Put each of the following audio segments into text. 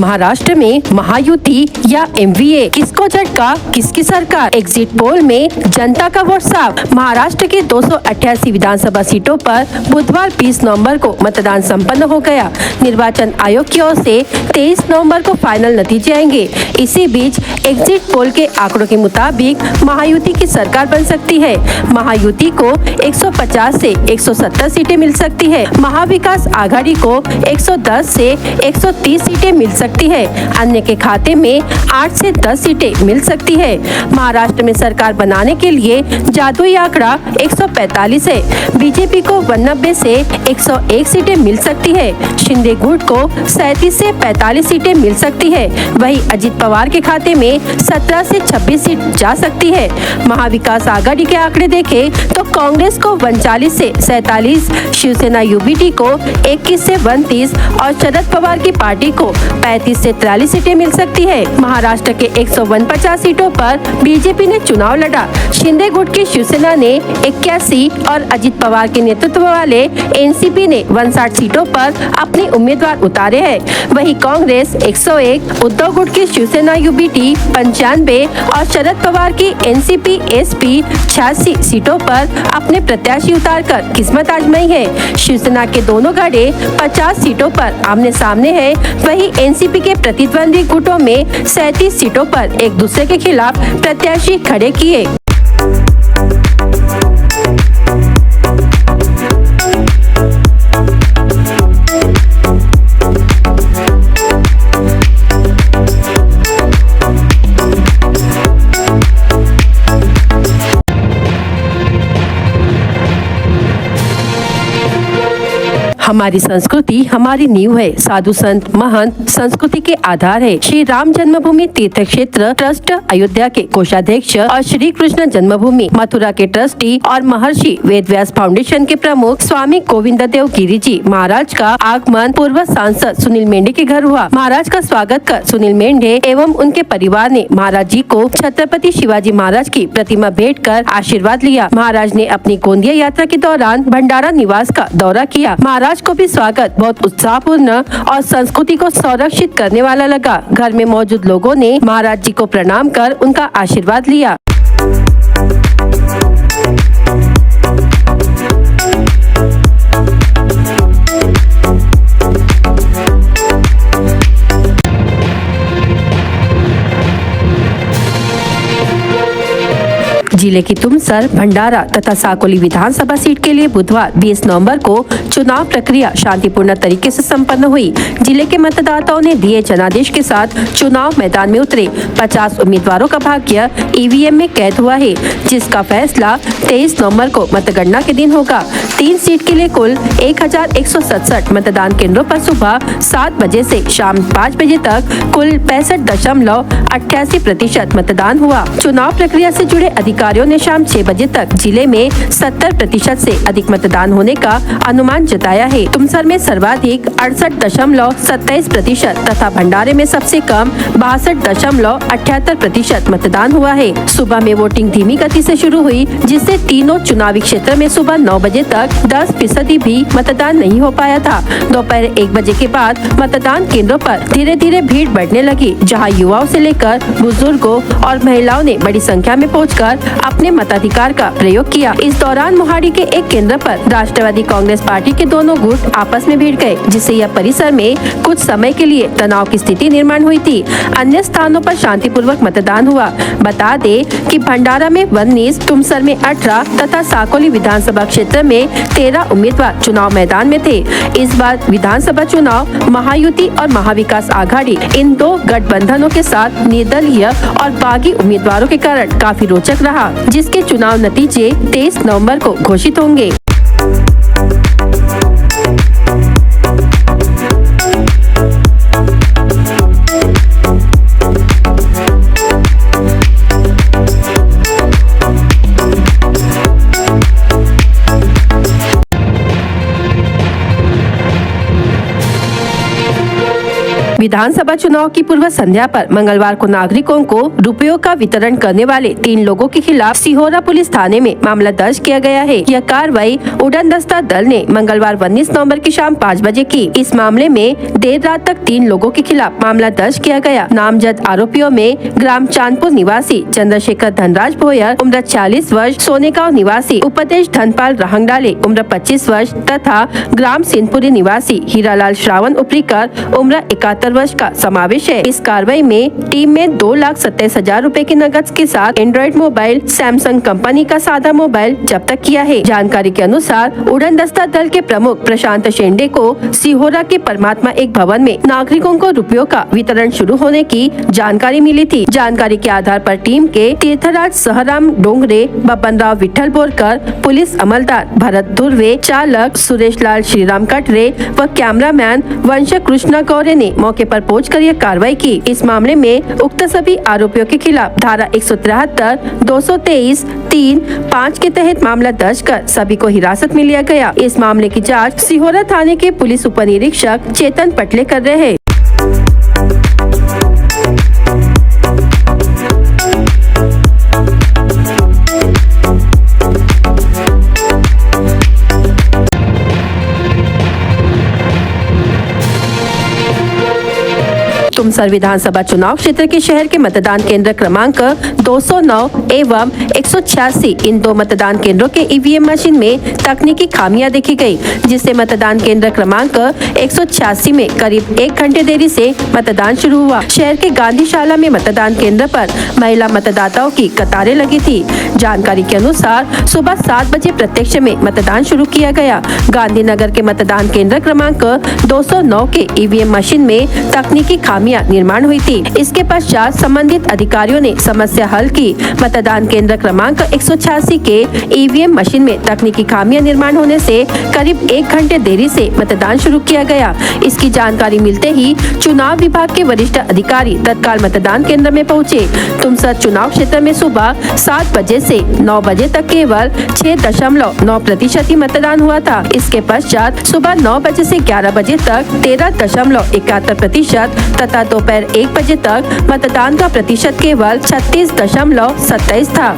महाराष्ट्र में महायुति या एमवीए, किसको झटका किसकी सरकार? एग्जिट पोल में जनता का वोट साफ। महाराष्ट्र के 288 विधानसभा सीटों पर बुधवार 20 नवंबर को मतदान संपन्न हो गया। निर्वाचन आयोग की ओर से 23 नवंबर को फाइनल नतीजे आएंगे। इसी बीच एग्जिट पोल के आंकड़ों के मुताबिक महायुति की सरकार बन सकती है। महायुति को 150 से 170 सीटें मिल सकती है। महाविकास आघाड़ी को 110 से 130 सीटें मिल सकती है। अन्य के खाते में 8 से 10 सीटें मिल सकती है। महाराष्ट्र में सरकार बनाने के लिए जादुई आंकड़ा 145 है। बीजेपी को 92 से 101 सीटें मिल सकती है। शिंदे गुट को 37 से 45 सीटें मिल सकती है। वहीं अजित पवार के खाते में 17 से 26 सीट जा सकती है। महाविकास आघाड़ी के आंकड़े देखें तो कांग्रेस को 39 से 47, शिवसेना यूबीटी को 21 से 29 और शरद पवार की पार्टी को 35 से 43 सीटें मिल सकती है। महाराष्ट्र के 149 सीटों पर बीजेपी ने चुनाव लड़ा। शिंदे गुट की शिवसेना ने 81 और अजित पवार के नेतृत्व वाले एनसीपी ने 59 सीटों पर अपने उम्मीदवार उतारे हैं। वहीं कांग्रेस 101, उद्धव गुट की शिवसेना यूबीटी 95 और शरद पवार की एनसीपी एसपी 86 सीटों पर अपने प्रत्याशी उतारकर किस्मत आजमाई है। शिवसेना के दोनों गढ़े 50 सीटों पर आमने सामने हैं। वहीं एनसीपी के प्रतिद्वंदी गुटों में 37 सीटों पर एक दूसरे के खिलाफ प्रत्याशी खड़े किए। हमारी संस्कृति हमारी नींव है। साधु संत महंत संस्कृति के आधार है। श्री राम जन्मभूमि तीर्थ क्षेत्र ट्रस्ट अयोध्या के कोषाध्यक्ष और श्री कृष्ण जन्मभूमि मथुरा के ट्रस्टी और महर्षि वेदव्यास फाउंडेशन के प्रमुख स्वामी गोविंद देव गिरी जी महाराज का आगमन पूर्व सांसद सुनील मेंढे के घर हुआ। महाराज का स्वागत कर सुनील मेंढे एवं उनके परिवार ने महाराज जी को छत्रपति शिवाजी महाराज की प्रतिमा भेंट कर आशीर्वाद लिया। महाराज ने अपनी गोंदिया यात्रा के दौरान भंडारा निवास का दौरा किया। महाराज को भी स्वागत बहुत उत्साहपूर्ण और संस्कृति को संरक्षित करने वाला लगा। घर में मौजूद लोगों ने महाराज जी को प्रणाम कर उनका आशीर्वाद लिया। जिले की तुमसर, भंडारा तथा साकोली विधानसभा सीट के लिए बुधवार 20 नवंबर को चुनाव प्रक्रिया शांतिपूर्ण तरीके से संपन्न हुई। जिले के मतदाताओं ने दिए जनादेश के साथ चुनाव मैदान में उतरे। 50 उम्मीदवारों का भाग्य ईवीएम में कैद हुआ है, जिसका फैसला 23 नवंबर को मतगणना के दिन होगा। 3 सीट के लिए कुल 1167 मतदान केंद्रों पर सुबह 7 बजे से शाम 5 बजे तक कुल 65.88% मतदान हुआ। चुनाव प्रक्रिया से जुड़े अधिकारियों ने शाम 6 बजे तक जिले में 70% से अधिक मतदान होने का अनुमान जताया है। तुमसर में सर्वाधिक 68.27% तथा भंडारे में सबसे कम 62.78% मतदान हुआ है। सुबह में वोटिंग धीमी गति से शुरू हुई, जिससे तीनों चुनावी क्षेत्र में सुबह 9 बजे तक 10% भी मतदान नहीं हो पाया था। दोपहर 1 बजे के बाद मतदान केंद्रों पर धीरे धीरे भीड़ बढ़ने लगी, जहां युवाओं से लेकर बुजुर्गों और महिलाओं ने बड़ी संख्या में पहुंचकर अपने मताधिकार का प्रयोग किया। इस दौरान मोहाड़ी के एक केंद्र पर राष्ट्रवादी कांग्रेस पार्टी के दोनों गुट आपस में भिड़ गए, जिससे यह परिसर में कुछ समय के लिए तनाव की स्थिति निर्माण हुई थी। अन्य स्थानों पर शांतिपूर्वक मतदान हुआ। बता दें कि भंडारा में 19, तुमसर में 18 तथा साकोली विधानसभा क्षेत्र में 13 उम्मीदवार चुनाव मैदान में थे। इस बार विधानसभा चुनाव महायुति और महाविकास आघाड़ी इन 2 गठबंधनों के साथ निर्दलीय और बागी उम्मीदवारों के कारण काफी रोचक रहा, जिसके चुनाव नतीजे 23 नवंबर को घोषित होंगे। विधानसभा चुनाव की पूर्व संध्या पर मंगलवार को नागरिकों को रुपयों का वितरण करने वाले 3 लोगों के खिलाफ सिहोरा पुलिस थाने में मामला दर्ज किया गया है। यह कार्रवाई उड़न दस्ता दल ने मंगलवार 19 नवंबर की शाम 5 बजे की। इस मामले में देर रात तक 3 लोगों के खिलाफ मामला दर्ज किया गया। नामजद आरोपियों में ग्राम चांदपुर निवासी चंद्रशेखर धनराज भोयर उम्र 40 वर्ष, सोनेगांव निवासी उपदेश धनपाल रहंगडाले उम्र 25 वर्ष तथा ग्राम सिंहपुरी निवासी हीरालाल श्रावण उपरीकर उम्र 71 वर्ष का समावेश है। इस कार्रवाई में टीम में 2,27,000 रूपए की नकद के साथ एंड्रॉइड मोबाइल सैमसंग कंपनी का सादा मोबाइल जब्त किया है। जानकारी के अनुसार उड़न दस्ता दल के प्रमुख प्रशांत शेंडे को सिहोरा के परमात्मा एक भवन में नागरिकों को रुपयों का वितरण शुरू होने की जानकारी मिली थी। जानकारी के आधार पर टीम के तीर्थराज सहराम डोंगरे, बबन राव विठल बोरकर, पुलिस अमलदार भरत धुर्वे, चालक सुरेश लाल श्रीराम कटरे व कैमरामैन वंश कृष्णा गौरे ने मौके पर पहुंचकर यह कार्रवाई की। इस मामले में उक्त सभी आरोपियों के खिलाफ धारा 173, 223, 3, 5 के तहत मामला दर्ज कर सभी को हिरासत में लिया गया। इस मामले की जांच सिहोरा थाने के पुलिस उप निरीक्षक चेतन पटले कर रहे हैं। तुमसर विधानसभा चुनाव क्षेत्र के शहर के मतदान केंद्र क्रमांक 209 एवं 186 इन 2 मतदान केंद्रों के ईवीएम मशीन में तकनीकी खामियां देखी गई, जिससे मतदान केंद्र क्रमांक 186 में करीब 1 घंटे देरी से मतदान शुरू हुआ। शहर के गांधीशाला में मतदान केंद्र पर महिला मतदाताओं की कतारें लगी थी। जानकारी के अनुसार सुबह 7 बजे प्रत्यक्ष में मतदान शुरू किया गया। गांधीनगर के मतदान केंद्र क्रमांक 209 के ईवीएम मशीन में तकनीकी खामियां निर्माण हुई थी। इसके पश्चात संबंधित अधिकारियों ने समस्या हल की। मतदान केंद्र क्रमांक 186 के ईवीएम मशीन में तकनीकी खामियां निर्माण होने से करीब 1 घंटे देरी से मतदान शुरू किया गया। इसकी जानकारी मिलते ही चुनाव विभाग के वरिष्ठ अधिकारी तत्काल मतदान केंद्र में पहुंचे। तुमसर चुनाव क्षेत्र में सुबह 7 बजे से 9 बजे तक केवल 6.9% ही मतदान हुआ था। इसके पश्चात सुबह 9 बजे से 11 बजे तक 13.71% तथा दोपहर 1 बजे तक मतदान का प्रतिशत केवल 36.27 था।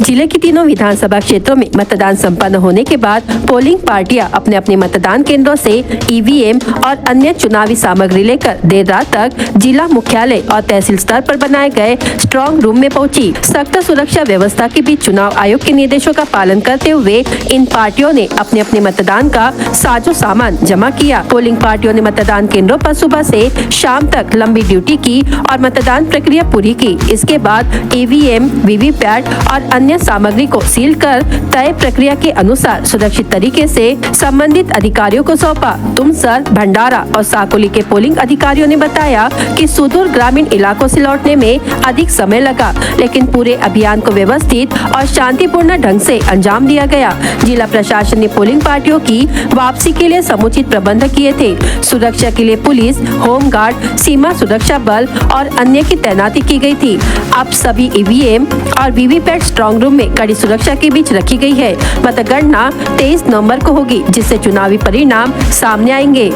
जिले की तीनों विधानसभा क्षेत्रों में मतदान संपन्न होने के बाद पोलिंग पार्टियां अपने अपने मतदान केंद्रों से ईवीएम और अन्य चुनावी सामग्री लेकर देर रात तक जिला मुख्यालय और तहसील स्तर पर बनाए गए स्ट्रांग रूम में पहुंची। सख्त सुरक्षा व्यवस्था के बीच चुनाव आयोग के निर्देशों का पालन करते हुए इन पार्टियों ने अपने अपने मतदान का साजो सामान जमा किया। पोलिंग पार्टियों ने मतदान केंद्रों पर सुबह से शाम तक लंबी ड्यूटी की और मतदान प्रक्रिया पूरी की। इसके बाद ईवीएम, वीवीपैट और अन्य सामग्री को सील कर तय प्रक्रिया के अनुसार सुरक्षित तरीके से संबंधित अधिकारियों को सौंपा। तुमसर, भंडारा और साकोली के पोलिंग अधिकारियों ने बताया कि सुदूर ग्रामीण इलाकों से लौटने में अधिक समय लगा, लेकिन पूरे अभियान को व्यवस्थित और शांतिपूर्ण ढंग से अंजाम दिया गया। जिला प्रशासन ने पोलिंग पार्टियों की वापसी के लिए समुचित प्रबंध किए थे। सुरक्षा के लिए पुलिस, होमगार्ड, सीमा सुरक्षा बल और अन्य की तैनाती की गई थी। अब सभी ईवीएम और वीवीपैट स्ट्रांग रूम में कड़ी सुरक्षा के बीच रखी गई है। मतगणना 23 नवंबर को होगी, जिससे चुनावी परिणाम सामने आएंगे।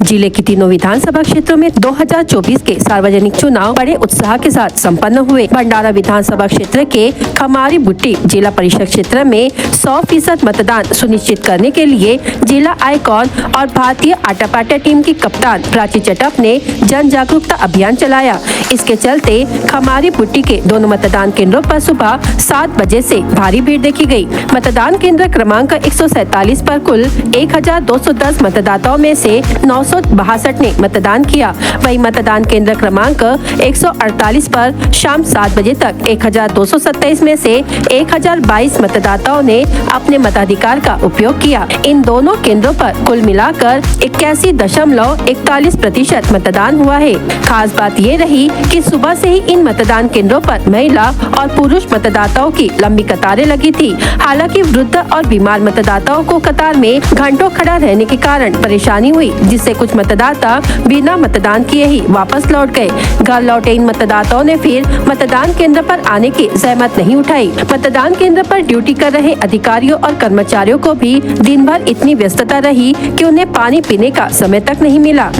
जिले की तीनों विधानसभा क्षेत्रों में 2024 के सार्वजनिक चुनाव बड़े उत्साह के साथ संपन्न हुए। भंडारा विधानसभा क्षेत्र के खमारी बुट्टी जिला परिषद क्षेत्र में 100% मतदान सुनिश्चित करने के लिए जिला आइकॉन और भारतीय आटापाटा टीम की कप्तान प्राची चटप ने जन जागरूकता अभियान चलाया। इसके चलते खमारी बुट्टी के दोनों मतदान केंद्रों पर सुबह 7 बजे से भारी भीड़ देखी गई। मतदान केंद्र क्रमांक 147 पर कुल 1210 मतदाताओं में से 962 ने मतदान किया। वहीं मतदान केंद्र क्रमांक 148 पर शाम 7 बजे तक 1227 में से 1022 मतदाताओं ने अपने मताधिकार का उपयोग किया। इन दोनों केंद्रों पर कुल मिलाकर 81.41% मतदान हुआ है। खास बात ये रही कि सुबह से ही इन मतदान केंद्रों पर महिला और पुरुष मतदाताओं की लंबी कतारें लगी थी। हालांकि वृद्ध और बीमार मतदाताओं को कतार में घंटों खड़ा रहने के कारण परेशानी हुई, जिससे कुछ मतदाता बिना मतदान किए ही वापस लौट गए। घर लौटे इन मतदाताओं ने फिर मतदान केंद्र पर आने की जहमत नहीं उठाई। मतदान केंद्र पर ड्यूटी कर रहे अधिकारियों और कर्मचारियों को भी दिन भर इतनी व्यस्तता रही कि उन्हें पानी पीने का समय तक नहीं मिला।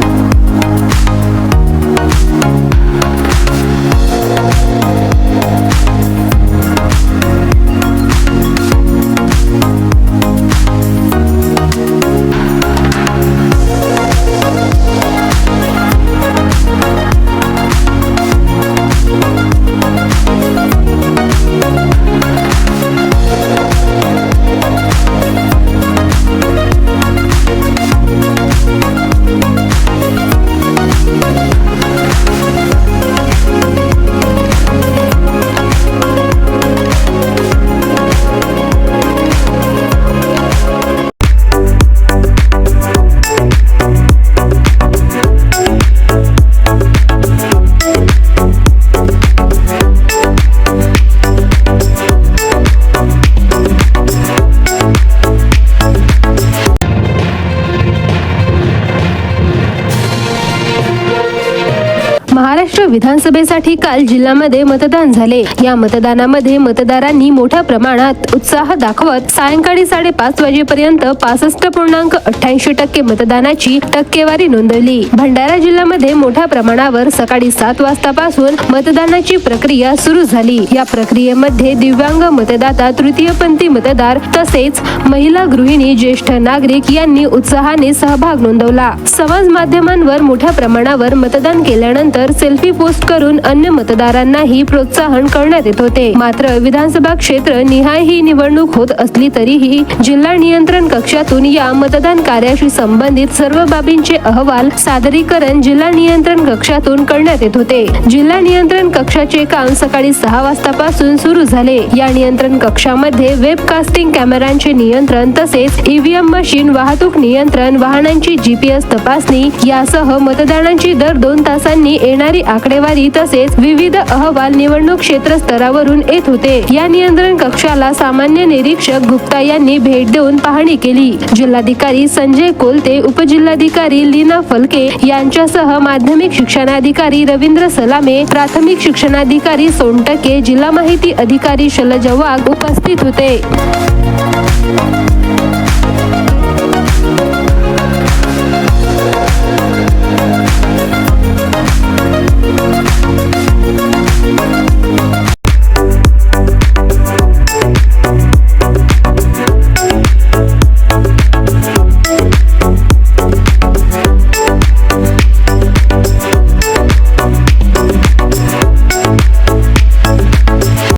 महाराष्ट्र विधानसभेसाठी काल जिल्ह्यामध्ये मतदान झाले। या मतदानामध्ये मतदारांनी मोठ्या प्रमाणात उत्साह दाखवत सायंकाळी 5:30 वाजेपर्यंत 65.88% मतदानाची टक्केवारी नोंदवली। भंडारा जिल्ह्यामध्ये मोठ्या प्रमाणावर सकाळी 7 वाजतापासून मतदानाची प्रक्रिया सुरू झाली। या प्रक्रियेमध्ये दिव्यांग मतदाता, तृतीयपंथी मतदार तसेच महिला, गृहिणी, ज्येष्ठ नागरिक यांनी उत्साहाने सहभाग नोंदवला। समाज माध्यमांवर मोठ्या प्रमाणावर मतदान केल्यानंतर सेल्फी पोस्ट करून अन्य मतदारांनाही प्रोत्साहन करण्यात येत होते। मात्र विधानसभा क्षेत्र निहाय ही निवडणूक होत असली तरीही जिल्हा नियंत्रण कक्षातून या मतदान कार्याशी संबंधित सर्व बाबींचे अहवाल सादरीकरण जिल्हा नियंत्रण कक्षातून करण्यात येत होते। जिल्हा नियंत्रण कक्षाचे काम सकाळी 6 वाजतापासून सुरू झाले। या नियंत्रण कक्षामध्ये वेबकास्टिंग कॅमेऱ्यांचे नियंत्रण तसेच ईव्हीएम मशीन, वाहतूक नियंत्रण, वाहनांची GPS तपासणी यासह मतदानाची दर 2 तासांनी येणारी आकडेवारी तसेच विविध अहवाल निवडणूक क्षेत्र स्तरावरून येत होते। या नियंत्रण कक्षाला सामान्य निरीक्षक गुप्ता यांनी भेट देऊन पाहणी केली। जिल्हाधिकारी संजय कोलते, उपजिल्हाधिकारी लीना फलके यांच्यासह माध्यमिक शिक्षणाधिकारी रवींद्र सलामे, प्राथमिक शिक्षणाधिकारी सोनटके, जिल्हा माहिती अधिकारी शैलजा वाघ उपस्थित होते।